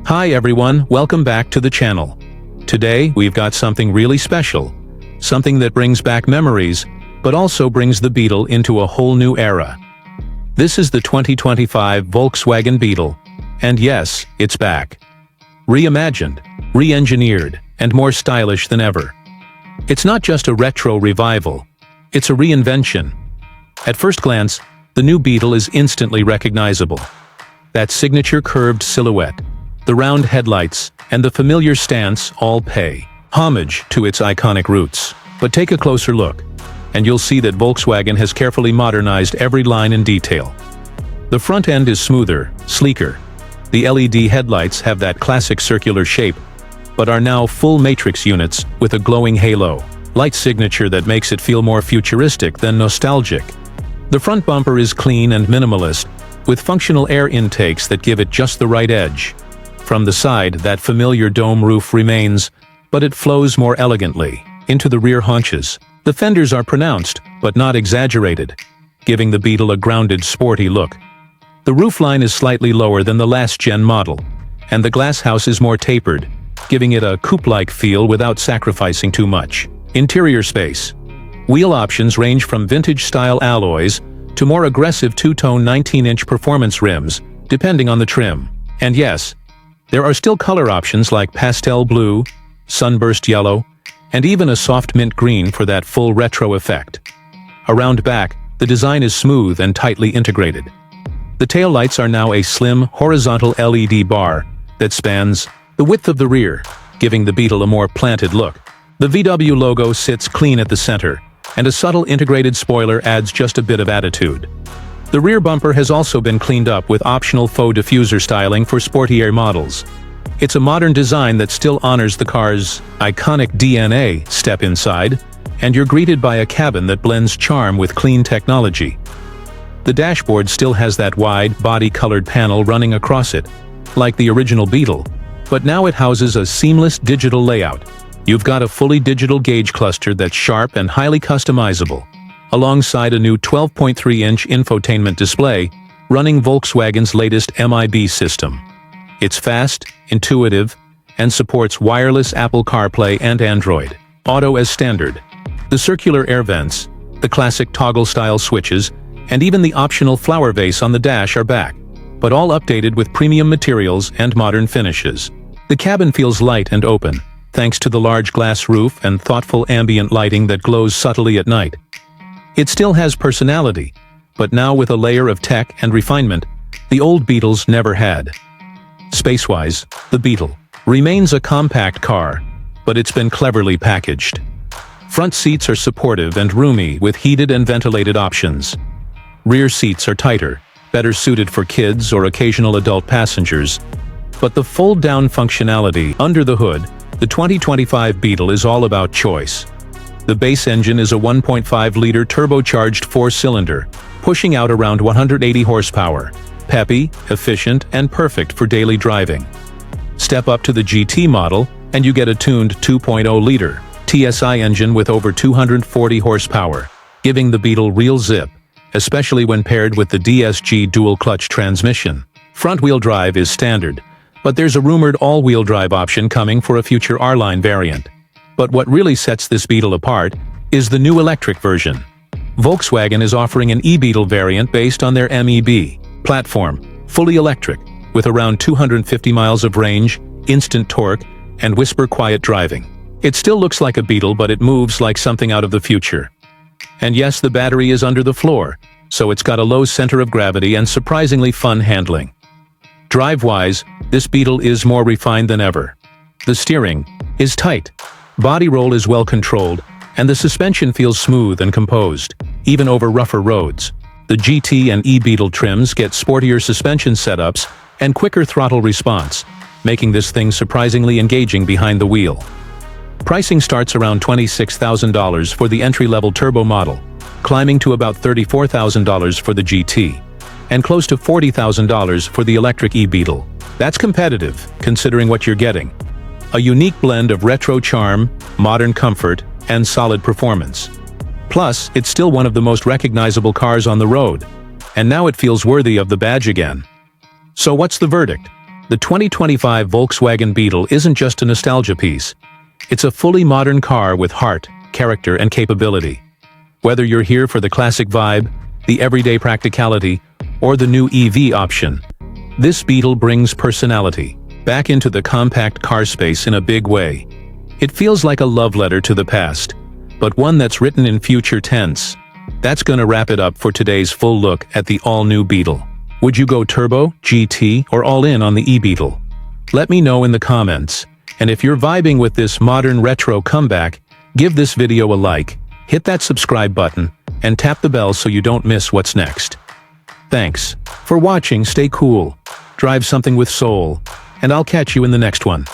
Hi everyone, welcome back to the channel. Today, we've got something really special. Something that brings back memories, but also brings the Beetle into a whole new era. This is the 2025 Volkswagen Beetle. And yes, it's back. Reimagined, re-engineered, and more stylish than ever. It's not just a retro revival, it's a reinvention. At first glance, the new Beetle is instantly recognizable. That signature curved silhouette, the round headlights, and the familiar stance all pay homage to its iconic roots. But take a closer look, and you'll see that Volkswagen has carefully modernized every line and detail. The front end is smoother, sleeker. The LED headlights have that classic circular shape, but are now full matrix units with a glowing halo, light signature that makes it feel more futuristic than nostalgic. The front bumper is clean and minimalist, with functional air intakes that give it just the right edge. From the side, that familiar dome roof remains, but it flows more elegantly into the rear haunches. The fenders are pronounced, but not exaggerated, giving the Beetle a grounded, sporty look. The roofline is slightly lower than the last-gen model, and the glass house is more tapered, giving it a coupe-like feel without sacrificing too much. Interior space. Wheel options range from vintage-style alloys to more aggressive two-tone 19-inch performance rims, depending on the trim. And yes, there are still color options like pastel blue, sunburst yellow, and even a soft mint green for that full retro effect. Around back, the design is smooth and tightly integrated. The taillights are now a slim, horizontal LED bar that spans the width of the rear, giving the Beetle a more planted look. The VW logo sits clean at the center, and a subtle integrated spoiler adds just a bit of attitude. The rear bumper has also been cleaned up with optional faux diffuser styling for sportier models. It's a modern design that still honors the car's iconic DNA. Step inside, and you're greeted by a cabin that blends charm with clean technology. The dashboard still has that wide, body-colored panel running across it, like the original Beetle, but now it houses a seamless digital layout. You've got a fully digital gauge cluster that's sharp and highly customizable, alongside a new 12.3-inch infotainment display running Volkswagen's latest MIB system. It's fast, intuitive, and supports wireless Apple CarPlay and Android Auto as standard. The circular air vents, the classic toggle-style switches, and even the optional flower vase on the dash are back, but all updated with premium materials and modern finishes. The cabin feels light and open, thanks to the large glass roof and thoughtful ambient lighting that glows subtly at night. It still has personality, but now with a layer of tech and refinement the old Beetles never had. Space-wise, the Beetle remains a compact car, but it's been cleverly packaged. Front seats are supportive and roomy with heated and ventilated options. Rear seats are tighter, better suited for kids or occasional adult passengers. But the fold-down functionality under the hood, the 2025 Beetle is all about choice. The base engine is a 1.5-liter turbocharged four-cylinder, pushing out around 180 horsepower, peppy, efficient, and perfect for daily driving. Step up to the GT model, and you get a tuned 2.0-liter TSI engine with over 240 horsepower, giving the Beetle real zip, especially when paired with the DSG dual-clutch transmission. Front-wheel drive is standard, but there's a rumored all-wheel drive option coming for a future R-Line variant. But what really sets this Beetle apart is the new electric version. Volkswagen is offering an e-Beetle variant based on their MEB platform, fully electric, with around 250 miles of range, instant torque, and whisper-quiet driving. It still looks like a Beetle, but it moves like something out of the future. And yes, the battery is under the floor, so it's got a low center of gravity and surprisingly fun handling. Drive-wise, this Beetle is more refined than ever. The steering is tight, body roll is well controlled, and the suspension feels smooth and composed, even over rougher roads. The GT and e-Beetle trims get sportier suspension setups and quicker throttle response, making this thing surprisingly engaging behind the wheel. Pricing starts around $26,000 for the entry-level turbo model, climbing to about $34,000 for the GT, and close to $40,000 for the electric e-Beetle. That's competitive, considering what you're getting. A unique blend of retro charm, modern comfort, and solid performance. Plus, it's still one of the most recognizable cars on the road, and now it feels worthy of the badge again. So what's the verdict? The 2025 Volkswagen Beetle isn't just a nostalgia piece. It's a fully modern car with heart, character, and capability. Whether you're here for the classic vibe, the everyday practicality, or the new EV option, this Beetle brings personality back into the compact car space in a big way. It feels like a love letter to the past, but one that's written in future tense. That's gonna wrap it up for today's full look at the all-new Beetle. Would you go turbo, GT, or all in on the e-Beetle? Let me know in the comments. And if you're vibing with this modern retro comeback, give this video a like, hit that subscribe button, and tap the bell so you don't miss what's next. Thanks for watching. Stay cool, drive something with soul, and I'll catch you in the next one.